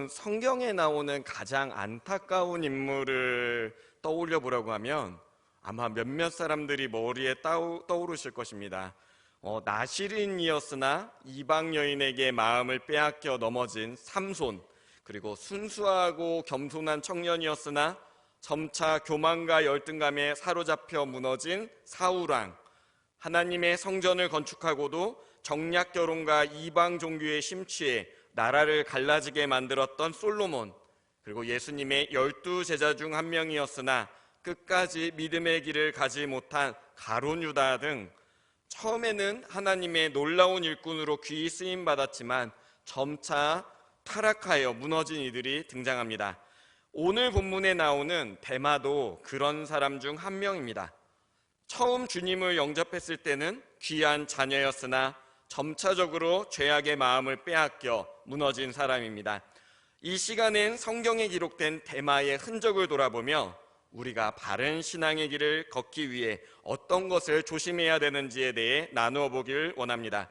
여러분, 성경에 나오는 가장 안타까운 인물을 떠올려 보라고 하면 아마 몇몇 사람들이 머리에 떠오르실 것입니다. 나시린이었으나 이방 여인에게 마음을 빼앗겨 넘어진 삼손, 그리고 순수하고 겸손한 청년이었으나 점차 교만과 열등감에 사로잡혀 무너진 사울왕, 하나님의 성전을 건축하고도 정략 결혼과 이방 종교에 심취해 나라를 갈라지게 만들었던 솔로몬, 그리고 예수님의 12 제자 중 한 명이었으나 끝까지 믿음의 길을 가지 못한 가룟 유다 등 처음에는 하나님의 놀라운 일꾼으로 귀히 쓰임 받았지만 점차 타락하여 무너진 이들이 등장합니다. 오늘 본문에 나오는 데마도 그런 사람 중 한 명입니다. 처음 주님을 영접했을 때는 귀한 자녀였으나 점차적으로 죄악의 마음을 빼앗겨 무너진 사람입니다. 이 시간엔 성경에 기록된 데마의 흔적을 돌아보며 우리가 바른 신앙의 길을 걷기 위해 어떤 것을 조심해야 되는지에 대해 나누어 보길 원합니다.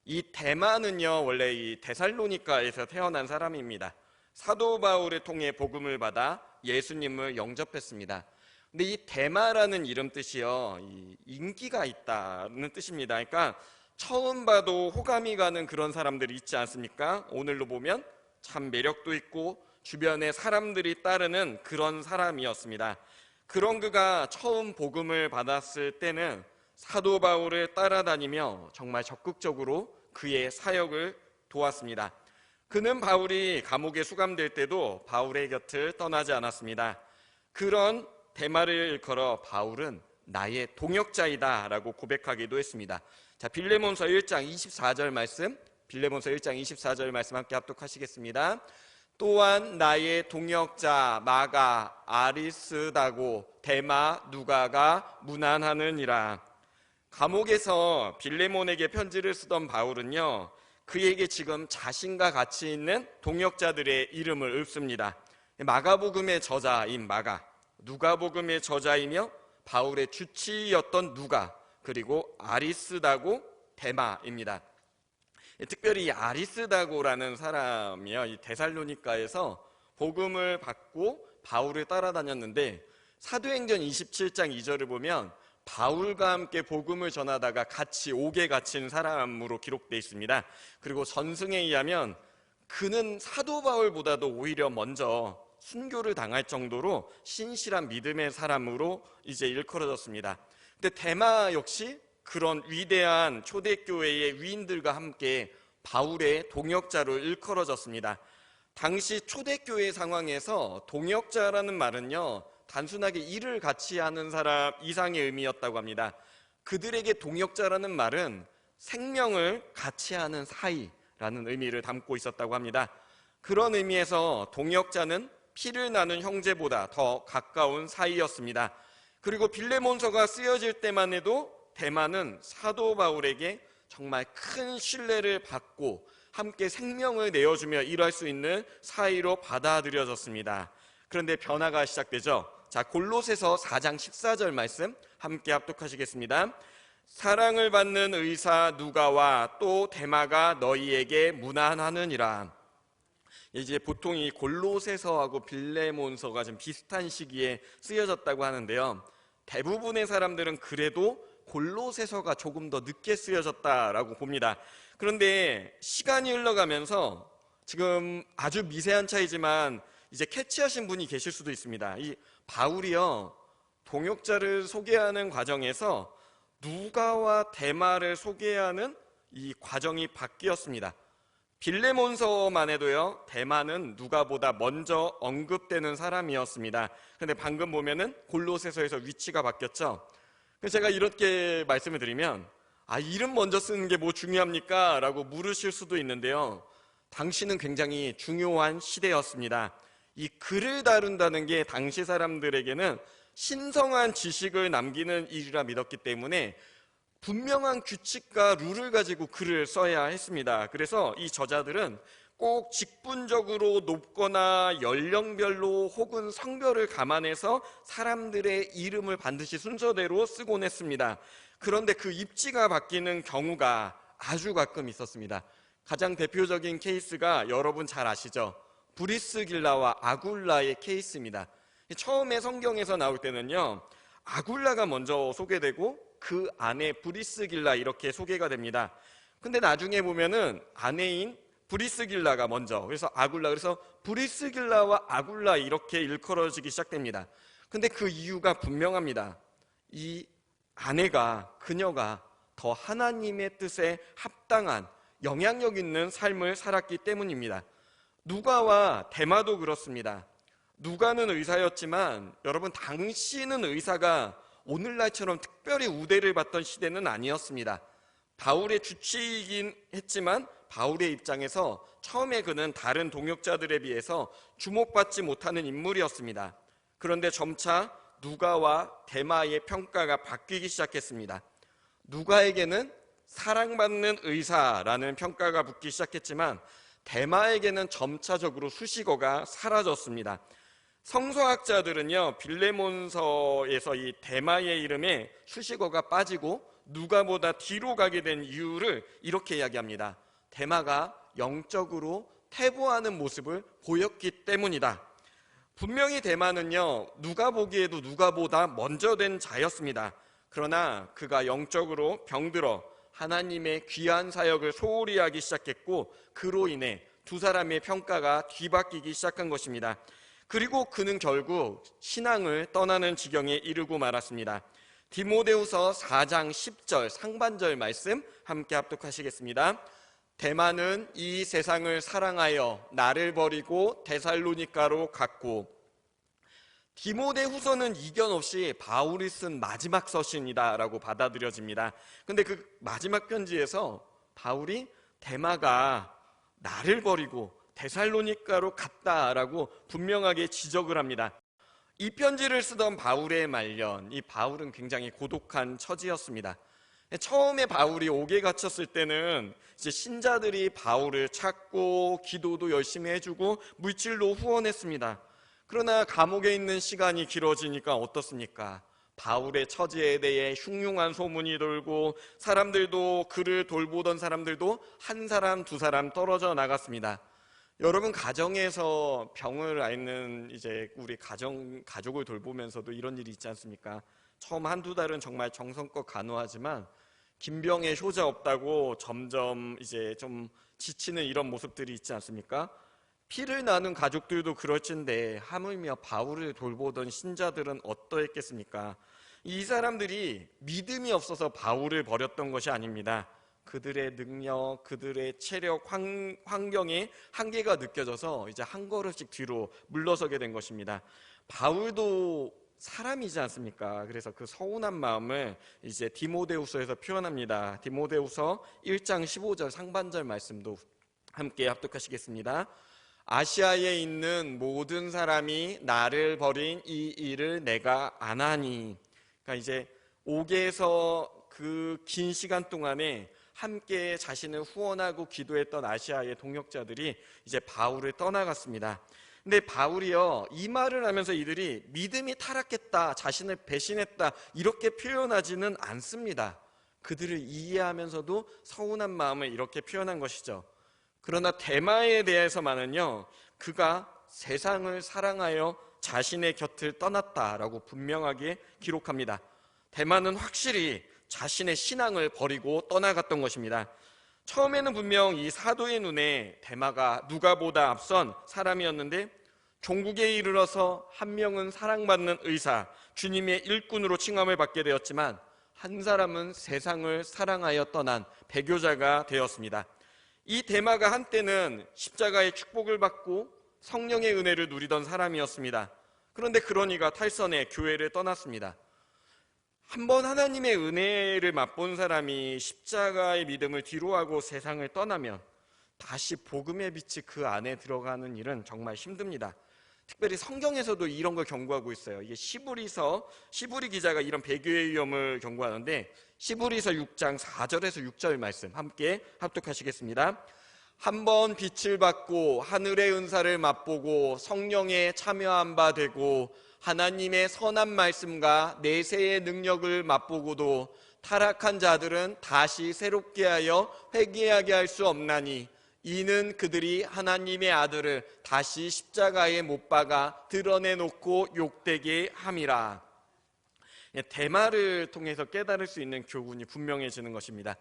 이 데마는요, 원래 이 데살로니가에서 태어난 사람입니다. 사도 바울을 통해 복음을 받아 예수님을 영접했습니다. 근데 이 데마라는 이름 뜻이요, 인기가 있다는 뜻입니다. 그러니까 처음 봐도 호감이 가는 그런 사람들이 있지 않습니까? 오늘로 보면 참 매력도 있고 주변에 사람들이 따르는 그런 사람이었습니다. 그런 그가 처음 복음을 받았을 때는 사도 바울을 따라다니며 정말 적극적으로 그의 사역을 도왔습니다. 그는 바울이 감옥에 수감될 때도 바울의 곁을 떠나지 않았습니다. 그런 데마를 일컬어 바울은 나의 동역자이다 라고 고백하기도 했습니다. 자, 빌레몬서 1장 24절 말씀, 빌레몬서 1장 24절 말씀 함께 합독하시겠습니다. 또한 나의 동역자 마가 아리스다고 데마 누가가 문안하느니라. 감옥에서 빌레몬에게 편지를 쓰던 바울은요, 그에게 지금 자신과 같이 있는 동역자들의 이름을 읊습니다. 마가복음의 저자인 마가, 누가복음의 저자이며 바울의 주치의였던 누가, 그리고 아리스다고 데마입니다. 특별히 이 아리스다고라는 사람이요, 이 데살로니가에서 복음을 받고 바울을 따라다녔는데 사도행전 27장 2절을 보면 바울과 함께 복음을 전하다가 같이 옥에 갇힌 사람으로 기록되어 있습니다. 그리고 전승에 의하면 그는 사도 바울보다도 오히려 먼저 순교를 당할 정도로 신실한 믿음의 사람으로 이제 일컬어졌습니다. 근데 데마 역시 그런 위대한 초대교회의 위인들과 함께 바울의 동역자로 일컬어졌습니다. 당시 초대교회 상황에서 동역자라는 말은요, 단순하게 일을 같이 하는 사람 이상의 의미였다고 합니다. 그들에게 동역자라는 말은 생명을 같이 하는 사이라는 의미를 담고 있었다고 합니다. 그런 의미에서 동역자는 피를 나눈 형제보다 더 가까운 사이였습니다. 그리고 빌레몬서가 쓰여질 때만 해도 데마는 사도 바울에게 정말 큰 신뢰를 받고 함께 생명을 내어주며 일할 수 있는 사이로 받아들여졌습니다. 그런데 변화가 시작되죠. 자, 골로새서 4장 14절 말씀 함께 합독하시겠습니다. 사랑을 받는 의사 누가와 또 데마가 너희에게 문안하느니라. 이제 보통 이 골로새서하고 빌레몬서가 좀 비슷한 시기에 쓰여졌다고 하는데요, 대부분의 사람들은 그래도 골로새서가 조금 더 늦게 쓰여졌다라고 봅니다. 그런데 시간이 흘러가면서 지금 아주 미세한 차이지만 이제 캐치하신 분이 계실 수도 있습니다. 이 바울이요, 동역자를 소개하는 과정에서 누가와 데마를 소개하는 이 과정이 바뀌었습니다. 빌레몬서만 해도요, 데마는 누가보다 먼저 언급되는 사람이었습니다. 그런데 방금 보면은 골로새서에서 위치가 바뀌었죠. 그래서 제가 이렇게 말씀을 드리면, 이름 먼저 쓰는 게 뭐 중요합니까? 라고 물으실 수도 있는데요, 당시는 굉장히 중요한 시대였습니다. 이 글을 다룬다는 게 당시 사람들에게는 신성한 지식을 남기는 일이라 믿었기 때문에 분명한 규칙과 룰을 가지고 글을 써야 했습니다. 그래서 이 저자들은 꼭 직분적으로 높거나 연령별로 혹은 성별을 감안해서 사람들의 이름을 반드시 순서대로 쓰곤 했습니다. 그런데 그 입지가 바뀌는 경우가 아주 가끔 있었습니다. 가장 대표적인 케이스가 여러분 잘 아시죠? 브리스길라와 아굴라의 케이스입니다. 처음에 성경에서 나올 때는요, 아굴라가 먼저 소개되고 그 아내 브리스길라 이렇게 소개가 됩니다. 근데 나중에 보면은 아내인 브리스길라가 먼저, 그래서 아굴라, 그래서 브리스길라와 아굴라 이렇게 일컬어지기 시작됩니다. 근데 그 이유가 분명합니다. 이 아내가, 그녀가 더 하나님의 뜻에 합당한 영향력 있는 삶을 살았기 때문입니다. 누가와 데마도 그렇습니다. 누가는 의사였지만 여러분, 당시는 의사가 오늘날처럼 특별히 우대를 받던 시대는 아니었습니다. 바울의 주치이긴 했지만 바울의 입장에서 처음에 그는 다른 동역자들에 비해서 주목받지 못하는 인물이었습니다. 그런데 점차 누가와 데마의 평가가 바뀌기 시작했습니다. 누가에게는 사랑받는 의사라는 평가가 붙기 시작했지만 데마에게는 점차적으로 수식어가 사라졌습니다. 성서학자들은요, 빌레몬서에서 이 데마의 이름에 수식어가 빠지고 누가보다 뒤로 가게 된 이유를 이렇게 이야기합니다. 데마가 영적으로 퇴보하는 모습을 보였기 때문이다. 분명히 데마는요, 누가 보기에도 누가보다 먼저 된 자였습니다. 그러나 그가 영적으로 병들어 하나님의 귀한 사역을 소홀히 하기 시작했고, 그로 인해 두 사람의 평가가 뒤바뀌기 시작한 것입니다. 그리고 그는 결국 신앙을 떠나는 지경에 이르고 말았습니다. 디모데후서 4장 10절 상반절 말씀 함께 합독하시겠습니다. 데마는 이 세상을 사랑하여 나를 버리고 데살로니가로 갔고. 디모데후서는 이견 없이 바울이 쓴 마지막 서신이다 라고 받아들여집니다. 근데 그 마지막 편지에서 바울이 데마가 나를 버리고 데살로니가로 갔다라고 분명하게 지적을 합니다. 이 편지를 쓰던 바울의 말년, 이 바울은 굉장히 고독한 처지였습니다. 처음에 바울이 옥에 갇혔을 때는 이제 신자들이 바울을 찾고 기도도 열심히 해주고 물질로 후원했습니다. 그러나 감옥에 있는 시간이 길어지니까 어떻습니까? 바울의 처지에 대해 흉흉한 소문이 돌고 사람들도, 그를 돌보던 사람들도 한 사람 두 사람 떨어져 나갔습니다. 여러분, 가정에서 병을 앓는 이제 우리 가족을 돌보면서도 이런 일이 있지 않습니까? 처음 한두 달은 정말 정성껏 간호하지만 김병에 효자 없다고 점점 이제 좀 지치는 이런 모습들이 있지 않습니까? 피를 나눈 가족들도 그럴진데 하물며 바울을 돌보던 신자들은 어떠했겠습니까? 이 사람들이 믿음이 없어서 바울을 버렸던 것이 아닙니다. 그들의 능력, 그들의 체력, 환경에 한계가 느껴져서 이제 한 걸음씩 뒤로 물러서게 된 것입니다. 바울도 사람이지 않습니까? 그래서 그 서운한 마음을 이제 디모데후서에서 표현합니다. 디모데후서 1장 15절 상반절 말씀도 함께 합독하시겠습니다. 아시아에 있는 모든 사람이 나를 버린 이 일을 내가 아나니. 그러니까 이제 옥에서 그 긴 시간 동안에 함께 자신을 후원하고 기도했던 아시아의 동역자들이 이제 바울을 떠나갔습니다. 근데 바울이요, 이 말을 하면서 이들이 믿음이 타락했다, 자신을 배신했다 이렇게 표현하지는 않습니다. 그들을 이해하면서도 서운한 마음을 이렇게 표현한 것이죠. 그러나 데마에 대해서만은요, 그가 세상을 사랑하여 자신의 곁을 떠났다라고 분명하게 기록합니다. 데마는 확실히 자신의 신앙을 버리고 떠나갔던 것입니다. 처음에는 분명 이 사도의 눈에 데마가 누가보다 앞선 사람이었는데 종국에 이르러서 한 명은 사랑받는 의사, 주님의 일꾼으로 칭함을 받게 되었지만 한 사람은 세상을 사랑하여 떠난 배교자가 되었습니다. 이 데마가 한때는 십자가의 축복을 받고 성령의 은혜를 누리던 사람이었습니다. 그런데 그러니까 탈선해 교회를 떠났습니다. 한번 하나님의 은혜를 맛본 사람이 십자가의 믿음을 뒤로하고 세상을 떠나면 다시 복음의 빛이 그 안에 들어가는 일은 정말 힘듭니다. 특별히 성경에서도 이런 걸 경고하고 있어요. 이게 시브리 기자가 이런 배교의 위험을 경고하는데 시브리서 6장 4절에서 6절 말씀 함께 합독하시겠습니다. 한번 빛을 받고 하늘의 은사를 맛보고 성령에 참여한 바 되고 하나님의 선한 말씀과 내세의 능력을 맛보고도 타락한 자들은 다시 새롭게 하여 회개하게 할 수 없나니 이는 그들이 하나님의 아들을 다시 십자가에 못 박아 드러내놓고 욕되게 함이라. 대마를 통해서 깨달을 수 있는 교훈이 분명해지는 것입니다.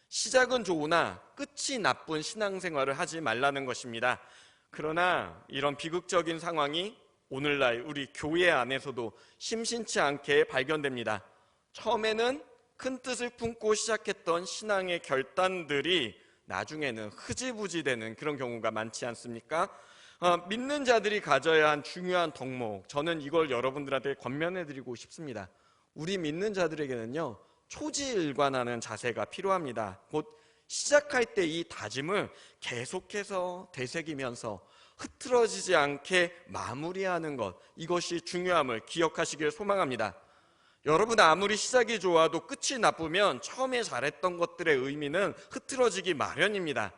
시작은 좋으나 끝이 나쁜 신앙생활을 하지 말라는 것입니다. 그러나 이런 비극적인 상황이 오늘날 우리 교회 안에서도 심심치 않게 발견됩니다. 처음에는 큰 뜻을 품고 시작했던 신앙의 결단들이 나중에는 흐지부지 되는 그런 경우가 많지 않습니까? 믿는 자들이 가져야 한 중요한 덕목, 저는 이걸 여러분들한테 권면해드리고 싶습니다. 우리 믿는 자들에게는요, 초지일관하는 자세가 필요합니다. 곧 시작할 때 이 다짐을 계속해서 되새기면서 흐트러지지 않게 마무리하는 것, 이것이 중요함을 기억하시길 소망합니다. 여러분, 아무리 시작이 좋아도 끝이 나쁘면 처음에 잘했던 것들의 의미는 흐트러지기 마련입니다.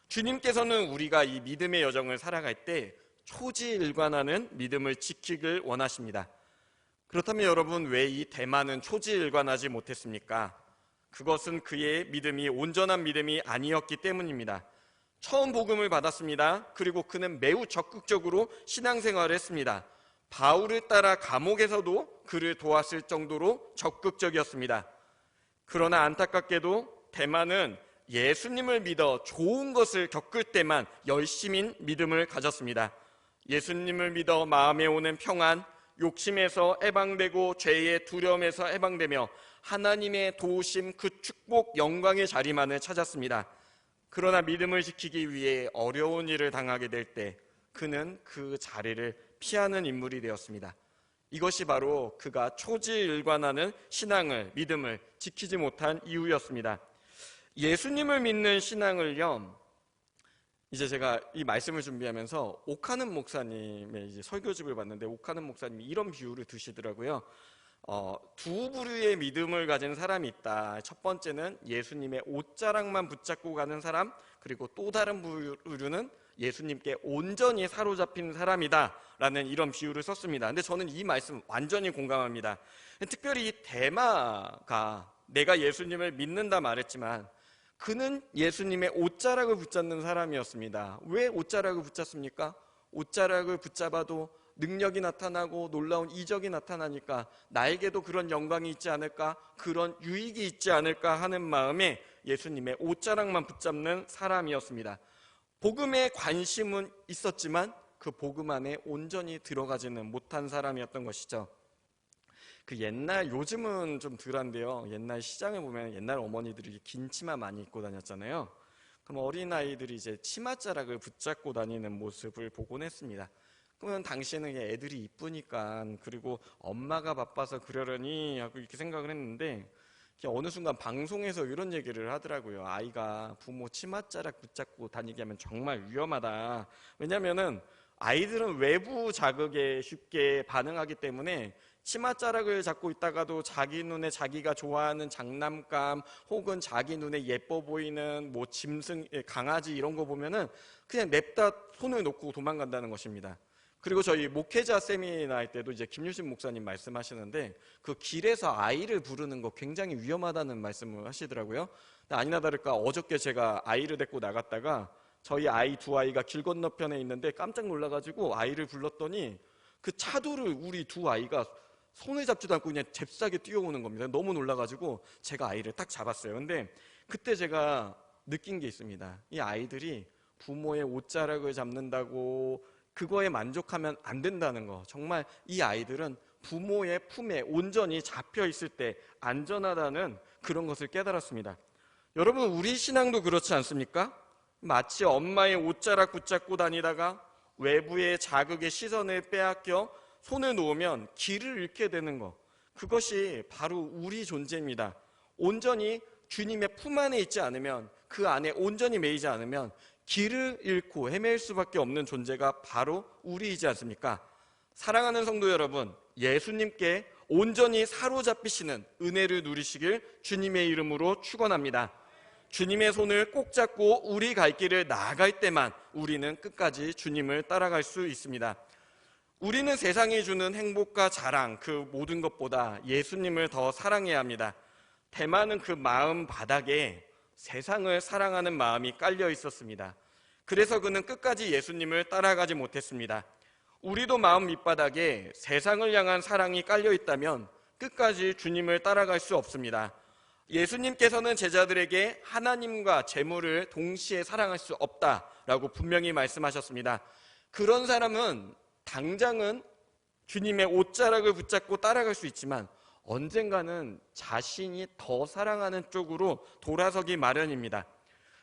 주님께서는 우리가 이 믿음의 여정을 살아갈 때 초지일관하는 믿음을 지키길 원하십니다. 그렇다면 여러분, 왜 이 대마는 초지일관하지 못했습니까? 그것은 그의 믿음이 온전한 믿음이 아니었기 때문입니다. 처음 복음을 받았습니다. 그리고 그는 매우 적극적으로 신앙생활을 했습니다. 바울을 따라 감옥에서도 그를 도왔을 정도로 적극적이었습니다. 그러나 안타깝게도 대마는 예수님을 믿어 좋은 것을 겪을 때만 열심인 믿음을 가졌습니다. 예수님을 믿어 마음에 오는 평안, 욕심에서 해방되고 죄의 두려움에서 해방되며 하나님의 도우심, 그 축복, 영광의 자리만을 찾았습니다. 그러나 믿음을 지키기 위해 어려운 일을 당하게 될 때 그는 그 자리를 피하는 인물이 되었습니다. 이것이 바로 그가 초지일관하는 신앙을, 믿음을 지키지 못한 이유였습니다. 예수님을 믿는 신앙을요, 이제 제가 이 말씀을 준비하면서 옥하는 목사님의 이제 설교집을 봤는데, 옥하는 목사님이 이런 비유를 드시더라고요. 두 부류의 믿음을 가진 사람이 있다. 첫 번째는 예수님의 옷자락만 붙잡고 가는 사람, 그리고 또 다른 부류는 예수님께 온전히 사로잡힌 사람이다 라는 이런 비유를 썼습니다. 근데 저는 이 말씀 완전히 공감합니다. 특별히 이 대마가 내가 예수님을 믿는다 말했지만 그는 예수님의 옷자락을 붙잡는 사람이었습니다. 왜 옷자락을 붙잡습니까? 옷자락을 붙잡아도 능력이 나타나고 놀라운 이적이 나타나니까 나에게도 그런 영광이 있지 않을까, 그런 유익이 있지 않을까 하는 마음에 예수님의 옷자락만 붙잡는 사람이었습니다. 복음에 관심은 있었지만 그 복음 안에 온전히 들어가지는 못한 사람이었던 것이죠. 요즘은 좀 덜한데요, 옛날 시장에 보면 옛날 어머니들이 긴 치마 많이 입고 다녔잖아요. 그럼 어린아이들이 이제 치맛자락을 붙잡고 다니는 모습을 보곤 했습니다. 그러면 당시에는 애들이 이쁘니까, 그리고 엄마가 바빠서 그러려니 하고 이렇게 생각을 했는데, 어느 순간 방송에서 이런 얘기를 하더라고요. 아이가 부모 치맛자락 붙잡고 다니게 하면 정말 위험하다. 왜냐면은 아이들은 외부 자극에 쉽게 반응하기 때문에 치맛자락을 잡고 있다가도 자기 눈에 자기가 좋아하는 장난감 혹은 자기 눈에 예뻐 보이는 뭐 짐승, 강아지 이런 거 보면은 그냥 냅다 손을 놓고 도망간다는 것입니다. 그리고 저희 목회자 세미나 할 때도 이제 김유신 목사님 말씀하시는데, 그 길에서 아이를 부르는 거 굉장히 위험하다는 말씀을 하시더라고요. 아니나 다를까 어저께 제가 아이를 데리고 나갔다가 저희 아이 두 아이가 길 건너편에 있는데 깜짝 놀라가지고 아이를 불렀더니 그 차도를 우리 두 아이가 손을 잡지도 않고 그냥 잽싸게 뛰어오는 겁니다. 너무 놀라가지고 제가 아이를 딱 잡았어요. 근데 그때 제가 느낀 게 있습니다. 이 아이들이 부모의 옷자락을 잡는다고 그거에 만족하면 안 된다는 거. 정말 이 아이들은 부모의 품에 온전히 잡혀 있을 때 안전하다는 그런 것을 깨달았습니다. 여러분, 우리 신앙도 그렇지 않습니까? 마치 엄마의 옷자락 붙잡고 다니다가 외부의 자극의 시선을 빼앗겨 손을 놓으면 길을 잃게 되는 것, 그것이 바로 우리 존재입니다. 온전히 주님의 품 안에 있지 않으면, 그 안에 온전히 매이지 않으면 길을 잃고 헤맬 수밖에 없는 존재가 바로 우리이지 않습니까? 사랑하는 성도 여러분, 예수님께 온전히 사로잡히시는 은혜를 누리시길 주님의 이름으로 축원합니다. 주님의 손을 꼭 잡고 우리 갈 길을 나아갈 때만 우리는 끝까지 주님을 따라갈 수 있습니다. 우리는 세상이 주는 행복과 자랑, 그 모든 것보다 예수님을 더 사랑해야 합니다. 대마는 그 마음 바닥에 세상을 사랑하는 마음이 깔려 있었습니다. 그래서 그는 끝까지 예수님을 따라가지 못했습니다. 우리도 마음 밑바닥에 세상을 향한 사랑이 깔려 있다면 끝까지 주님을 따라갈 수 없습니다. 예수님께서는 제자들에게 하나님과 재물을 동시에 사랑할 수 없다라고 분명히 말씀하셨습니다. 그런 사람은 당장은 주님의 옷자락을 붙잡고 따라갈 수 있지만 언젠가는 자신이 더 사랑하는 쪽으로 돌아서기 마련입니다.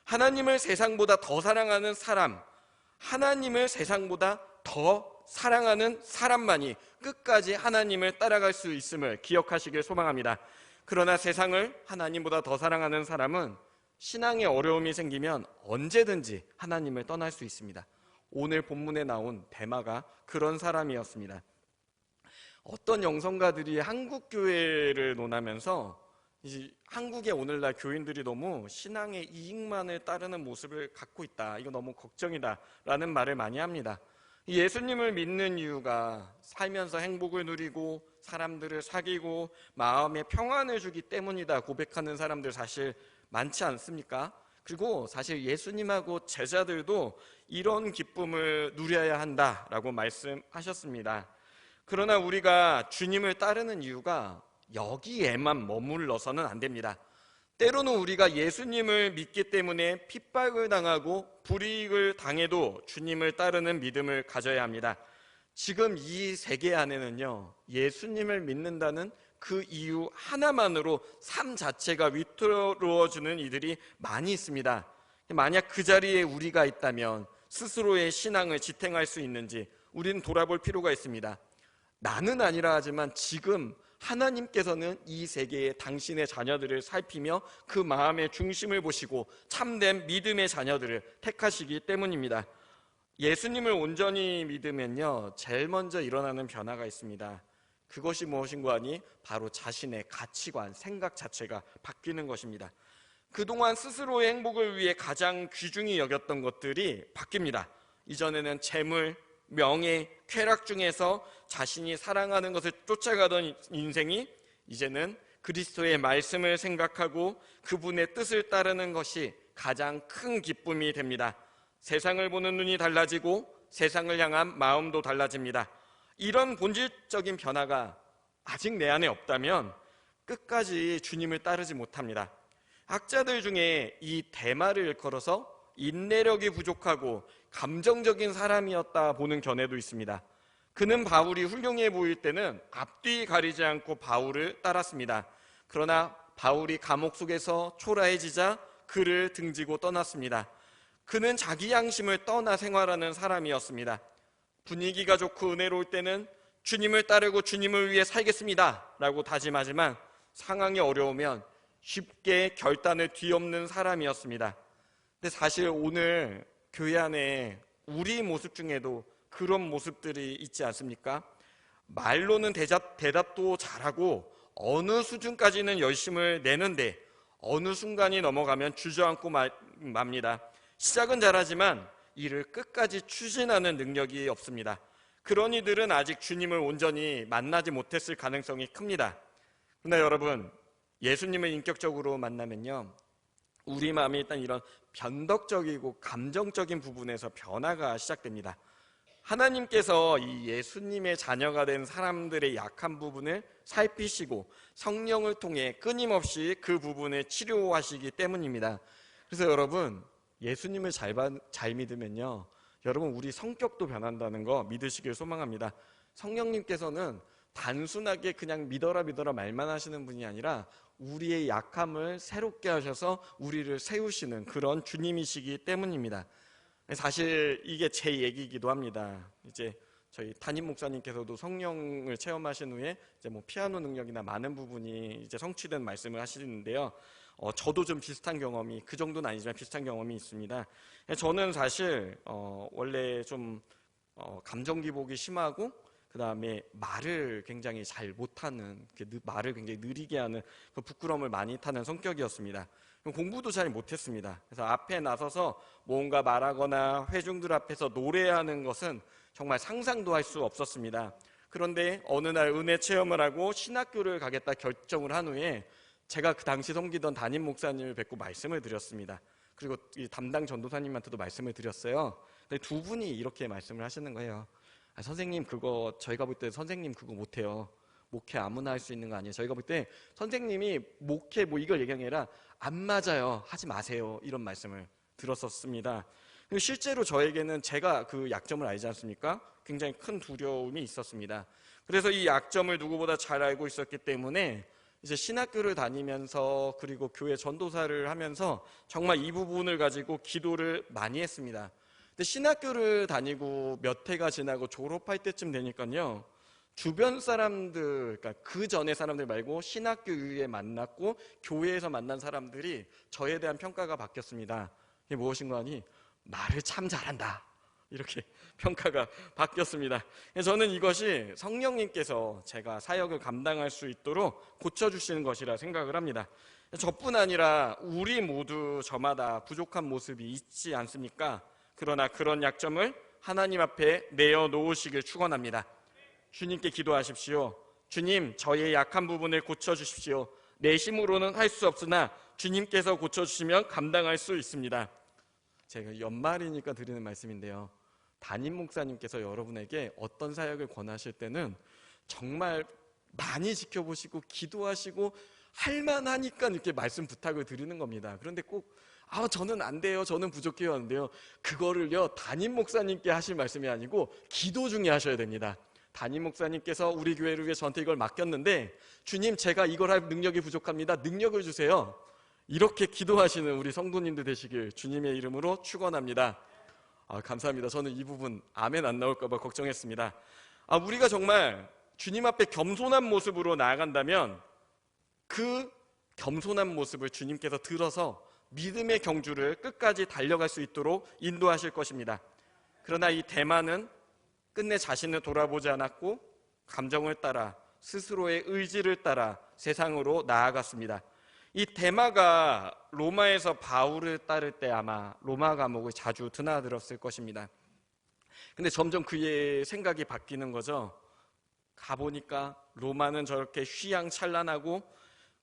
하나님을 세상보다 더 사랑하는 사람, 하나님을 세상보다 더 사랑하는 사람만이 끝까지 하나님을 따라갈 수 있음을 기억하시길 소망합니다. 그러나 세상을 하나님보다 더 사랑하는 사람은 신앙에 어려움이 생기면 언제든지 하나님을 떠날 수 있습니다. 오늘 본문에 나온 데마가 그런 사람이었습니다. 어떤 영성가들이 한국 교회를 논하면서 한국의 오늘날 교인들이 너무 신앙의 이익만을 따르는 모습을 갖고 있다, 이거 너무 걱정이다 라는 말을 많이 합니다. 예수님을 믿는 이유가 살면서 행복을 누리고 사람들을 사귀고 마음에 평안을 주기 때문이다 고백하는 사람들 사실 많지 않습니까? 그리고 사실 예수님하고 제자들도 이런 기쁨을 누려야 한다라고 말씀하셨습니다. 그러나 우리가 주님을 따르는 이유가 여기에만 머물러서는 안 됩니다. 때로는 우리가 예수님을 믿기 때문에 핍박을 당하고 불이익을 당해도 주님을 따르는 믿음을 가져야 합니다. 지금 이 세계 안에는요, 예수님을 믿는다는 그 이유 하나만으로 삶 자체가 위태로워지는 이들이 많이 있습니다. 만약 그 자리에 우리가 있다면 스스로의 신앙을 지탱할 수 있는지 우리는 돌아볼 필요가 있습니다. 나는 아니라 하지만 지금 하나님께서는 이 세계의 당신의 자녀들을 살피며 그 마음의 중심을 보시고 참된 믿음의 자녀들을 택하시기 때문입니다. 예수님을 온전히 믿으면요, 제일 먼저 일어나는 변화가 있습니다. 그것이 무엇인가 하니 바로 자신의 가치관, 생각 자체가 바뀌는 것입니다. 그동안 스스로의 행복을 위해 가장 귀중히 여겼던 것들이 바뀝니다. 이전에는 재물, 명예, 쾌락 중에서 자신이 사랑하는 것을 쫓아가던 인생이 이제는 그리스도의 말씀을 생각하고 그분의 뜻을 따르는 것이 가장 큰 기쁨이 됩니다. 세상을 보는 눈이 달라지고 세상을 향한 마음도 달라집니다. 이런 본질적인 변화가 아직 내 안에 없다면 끝까지 주님을 따르지 못합니다. 학자들 중에 이 데마를 일컬어서 인내력이 부족하고 감정적인 사람이었다 보는 견해도 있습니다. 그는 바울이 훌륭해 보일 때는 앞뒤 가리지 않고 바울을 따랐습니다. 그러나 바울이 감옥 속에서 초라해지자 그를 등지고 떠났습니다. 그는 자기 양심을 떠나 생활하는 사람이었습니다. 분위기가 좋고 은혜로울 때는 주님을 따르고 주님을 위해 살겠습니다 라고 다짐하지만 상황이 어려우면 쉽게 결단을 뒤엎는 사람이었습니다. 근데 사실 오늘 교회 안에 우리 모습 중에도 그런 모습들이 있지 않습니까? 말로는 대답도 잘하고 어느 수준까지는 열심을 내는데 어느 순간이 넘어가면 주저앉고 맙니다. 시작은 잘하지만 이를 끝까지 추진하는 능력이 없습니다. 그런 이들은 아직 주님을 온전히 만나지 못했을 가능성이 큽니다. 그러나 여러분, 예수님을 인격적으로 만나면요, 우리 마음이 일단 이런 변덕적이고 감정적인 부분에서 변화가 시작됩니다. 하나님께서 이 예수님의 자녀가 된 사람들의 약한 부분을 살피시고 성령을 통해 끊임없이 그 부분을 치료하시기 때문입니다. 그래서 여러분, 예수님을 잘 믿으면요, 여러분 우리 성격도 변한다는 거 믿으시길 소망합니다. 성령님께서는 단순하게 그냥 믿어라 말만 하시는 분이 아니라 우리의 약함을 새롭게 하셔서 우리를 세우시는 그런 주님이시기 때문입니다. 사실 이게 제 얘기이기도 합니다. 이제 저희 담임 목사님께서도 성령을 체험하신 후에 이제 뭐 피아노 능력이나 많은 부분이 이제 성취된 말씀을 하시는데요. 저도 좀 비슷한 경험이, 그 정도는 아니지만 비슷한 경험이 있습니다. 저는 사실 원래 좀 감정 기복이 심하고 그 다음에 말을 굉장히 잘 못하는, 말을 굉장히 느리게 하는 그 부끄러움을 많이 타는 성격이었습니다. 공부도 잘 못했습니다. 그래서 앞에 나서서 뭔가 말하거나 회중들 앞에서 노래하는 것은 정말 상상도 할 수 없었습니다. 그런데 어느 날 은혜 체험을 하고 신학교를 가겠다 결정을 한 후에 제가 그 당시 섬기던 담임 목사님을 뵙고 말씀을 드렸습니다. 그리고 이 담당 전도사님한테도 말씀을 드렸어요. 근데 두 분이 이렇게 말씀을 하시는 거예요. 선생님, 그거 저희가 볼 때 선생님 그거 못해요. 목회 아무나 할 수 있는 거 아니에요. 저희가 볼 때 선생님이 목회 뭐 이걸 얘기한 게 아니라 안 맞아요, 하지 마세요, 이런 말씀을 들었었습니다. 실제로 저에게는 제가 그 약점을 알지 않습니까? 굉장히 큰 두려움이 있었습니다. 그래서 이 약점을 누구보다 잘 알고 있었기 때문에 이제 신학교를 다니면서 그리고 교회 전도사를 하면서 정말 이 부분을 가지고 기도를 많이 했습니다. 근데 신학교를 다니고 몇 해가 지나고 졸업할 때쯤 되니까요, 주변 사람들, 그러니까 그 전에 사람들 말고 신학교 이후에 만났고 교회에서 만난 사람들이 저에 대한 평가가 바뀌었습니다. 이게 무엇인가 하니 말을 참 잘한다, 이렇게 평가가 바뀌었습니다. 저는 이것이 성령님께서 제가 사역을 감당할 수 있도록 고쳐주시는 것이라 생각을 합니다. 저뿐 아니라 우리 모두 저마다 부족한 모습이 있지 않습니까? 그러나 그런 약점을 하나님 앞에 내어놓으시길 축원합니다. 주님께 기도하십시오. 주님, 저의 약한 부분을 고쳐주십시오. 내 힘으로는 할 수 없으나 주님께서 고쳐주시면 감당할 수 있습니다. 제가 연말이니까 드리는 말씀인데요, 담임 목사님께서 여러분에게 어떤 사역을 권하실 때는 정말 많이 지켜보시고 기도하시고 할만하니까 이렇게 말씀 부탁을 드리는 겁니다. 그런데 꼭 저는 안 돼요, 저는 부족해요 하는데요, 그거를요 담임 목사님께 하실 말씀이 아니고 기도 중에 하셔야 됩니다. 담임 목사님께서 우리 교회를 위해 저한테 이걸 맡겼는데, 주님, 제가 이걸 할 능력이 부족합니다, 능력을 주세요, 이렇게 기도하시는 우리 성도님들 되시길 주님의 이름으로 축원합니다. 감사합니다. 저는 이 부분 아멘 안 나올까 봐 걱정했습니다. 우리가 정말 주님 앞에 겸손한 모습으로 나아간다면 그 겸손한 모습을 주님께서 들어서 믿음의 경주를 끝까지 달려갈 수 있도록 인도하실 것입니다. 그러나 이 대만은 끝내 자신을 돌아보지 않았고 감정을 따라, 스스로의 의지를 따라 세상으로 나아갔습니다. 이 데마가 로마에서 바울을 따를 때 아마 로마 감옥을 자주 드나들었을 것입니다. 근데 점점 그의 생각이 바뀌는 거죠. 가보니까 로마는 저렇게 휘황찬란하고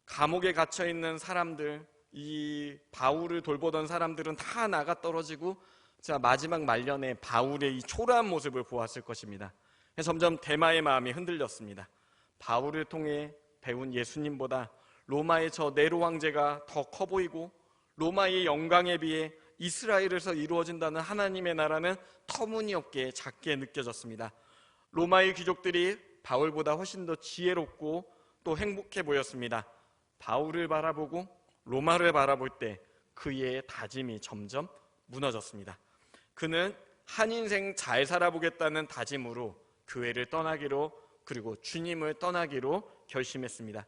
감옥에 갇혀있는 사람들, 이 바울을 돌보던 사람들은 다 나가 떨어지고, 자, 마지막 말년에 바울의 이 초라한 모습을 보았을 것입니다. 점점 데마의 마음이 흔들렸습니다. 바울을 통해 배운 예수님보다 로마의 저 네로 황제가 더 커 보이고, 로마의 영광에 비해 이스라엘에서 이루어진다는 하나님의 나라는 터무니없게 작게 느껴졌습니다. 로마의 귀족들이 바울보다 훨씬 더 지혜롭고 또 행복해 보였습니다. 바울을 바라보고 로마를 바라볼 때 그의 다짐이 점점 무너졌습니다. 그는 한 인생 잘 살아보겠다는 다짐으로 교회를 떠나기로, 그리고 주님을 떠나기로 결심했습니다.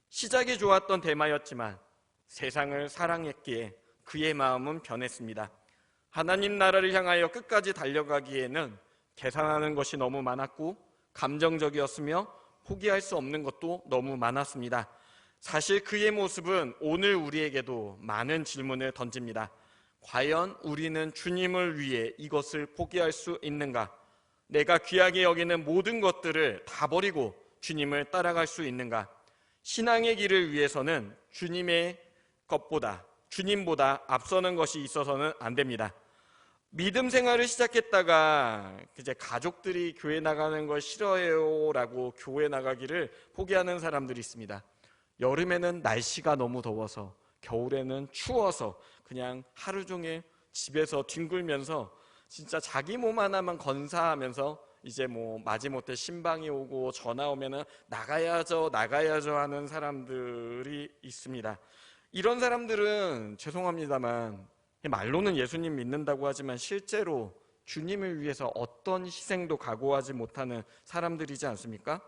시작이 좋았던 데마였지만 세상을 사랑했기에 그의 마음은 변했습니다. 하나님 나라를 향하여 끝까지 달려가기에는 계산하는 것이 너무 많았고 감정적이었으며 포기할 수 없는 것도 너무 많았습니다. 사실 그의 모습은 오늘 우리에게도 많은 질문을 던집니다. 과연 우리는 주님을 위해 이것을 포기할 수 있는가? 내가 귀하게 여기는 모든 것들을 다 버리고 주님을 따라갈 수 있는가? 신앙의 길을 위해서는 주님의 것보다, 주님보다 앞서는 것이 있어서는 안 됩니다. 믿음 생활을 시작했다가 이제 가족들이 교회 나가는 걸 싫어해요 라고 교회 나가기를 포기하는 사람들이 있습니다. 여름에는 날씨가 너무 더워서, 겨울에는 추워서 그냥 하루 종일 집에서 뒹굴면서 진짜 자기 몸 하나만 건사하면서 이제 뭐 마지못해 신방이 오고 전화 오면은 나가야죠 하는 사람들이 있습니다. 이런 사람들은 죄송합니다만 말로는 예수님 믿는다고 하지만 실제로 주님을 위해서 어떤 희생도 각오하지 못하는 사람들이지 않습니까?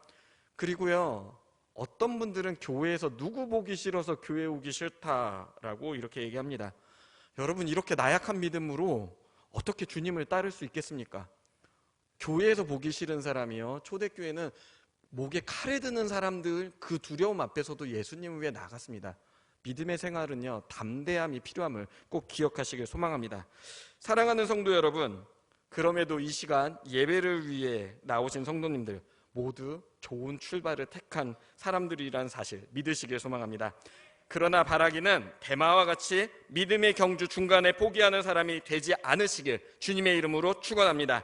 그리고요, 어떤 분들은 교회에서 누구 보기 싫어서 교회 오기 싫다라고 이렇게 얘기합니다. 여러분, 이렇게 나약한 믿음으로 어떻게 주님을 따를 수 있겠습니까? 교회에서 보기 싫은 사람이요, 초대교회는 목에 칼에 드는 사람들, 그 두려움 앞에서도 예수님을 위해 나갔습니다. 믿음의 생활은요, 담대함이 필요함을 꼭 기억하시길 소망합니다. 사랑하는 성도 여러분, 그럼에도 이 시간 예배를 위해 나오신 성도님들 모두 좋은 출발을 택한 사람들이라는 사실 믿으시길 소망합니다. 그러나 바라기는 대마와 같이 믿음의 경주 중간에 포기하는 사람이 되지 않으시길 주님의 이름으로 축원합니다.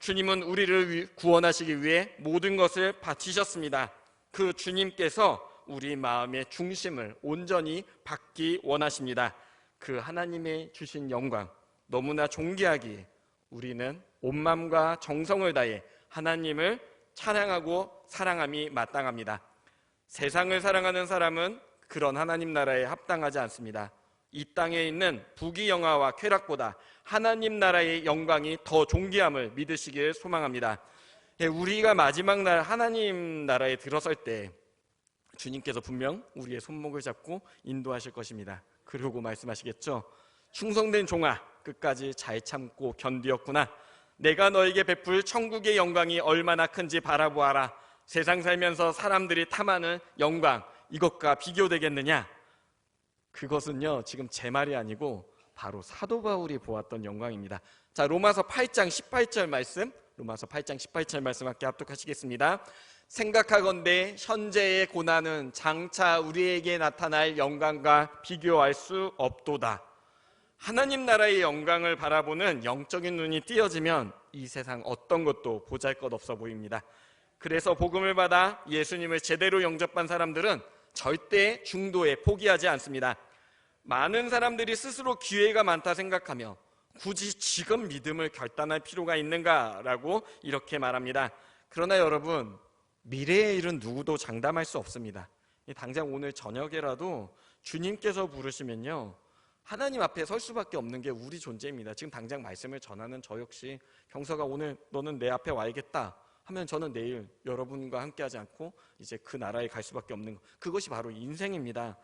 주님은 우리를 구원하시기 위해 모든 것을 바치셨습니다. 그 주님께서 우리 마음의 중심을 온전히 받기 원하십니다. 그 하나님의 주신 영광 너무나 존귀하기에 우리는 온 마음과 정성을 다해 하나님을 찬양하고 사랑함이 마땅합니다. 세상을 사랑하는 사람은 그런 하나님 나라에 합당하지 않습니다. 이 땅에 있는 부귀영화와 쾌락보다 하나님 나라의 영광이 더 존귀함을 믿으시길 소망합니다. 우리가 마지막 날 하나님 나라에 들어설 때 주님께서 분명 우리의 손목을 잡고 인도하실 것입니다. 그러고 말씀하시겠죠. 충성된 종아, 끝까지 잘 참고 견디었구나. 내가 너에게 베풀 천국의 영광이 얼마나 큰지 바라보아라. 세상 살면서 사람들이 탐하는 영광, 이것과 비교되겠느냐? 그것은요, 지금 제 말이 아니고 바로 사도 바울이 보았던 영광입니다. 자, 로마서 8장 18절 말씀, 로마서 8장 18절 말씀 함께 합독하시겠습니다. 생각하건대 현재의 고난은 장차 우리에게 나타날 영광과 비교할 수 없도다. 하나님 나라의 영광을 바라보는 영적인 눈이 띄어지면 이 세상 어떤 것도 보잘것없어 보입니다. 그래서 복음을 받아 예수님을 제대로 영접한 사람들은 절대 중도에 포기하지 않습니다. 많은 사람들이 스스로 기회가 많다 생각하며 굳이 지금 믿음을 결단할 필요가 있는가라고 이렇게 말합니다. 그러나 여러분, 미래의 일은 누구도 장담할 수 없습니다. 당장 오늘 저녁에라도 주님께서 부르시면요, 하나님 앞에 설 수밖에 없는 게 우리 존재입니다. 지금 당장 말씀을 전하는 저 역시 경서가 오늘 너는 내 앞에 와야겠다 하면 저는 내일 여러분과 함께 하지 않고 이제 그 나라에 갈 수밖에 없는 것, 그것이 바로 인생입니다.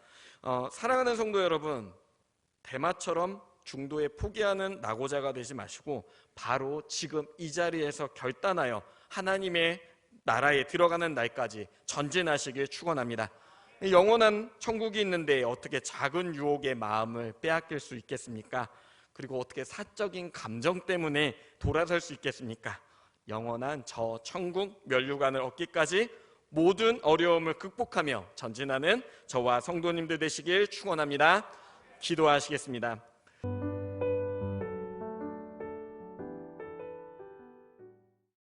사랑하는 성도 여러분, 대마처럼 중도에 포기하는 낙오자가 되지 마시고 바로 지금 이 자리에서 결단하여 하나님의 나라에 들어가는 날까지 전진하시길 축원합니다. 영원한 천국이 있는데 어떻게 작은 유혹의 마음을 빼앗길 수 있겠습니까? 그리고 어떻게 사적인 감정 때문에 돌아설 수 있겠습니까? 영원한 저 천국 면류관을 얻기까지 모든 어려움을 극복하며 전진하는 저와 성도님들 되시길 축원합니다. 기도하시겠습니다.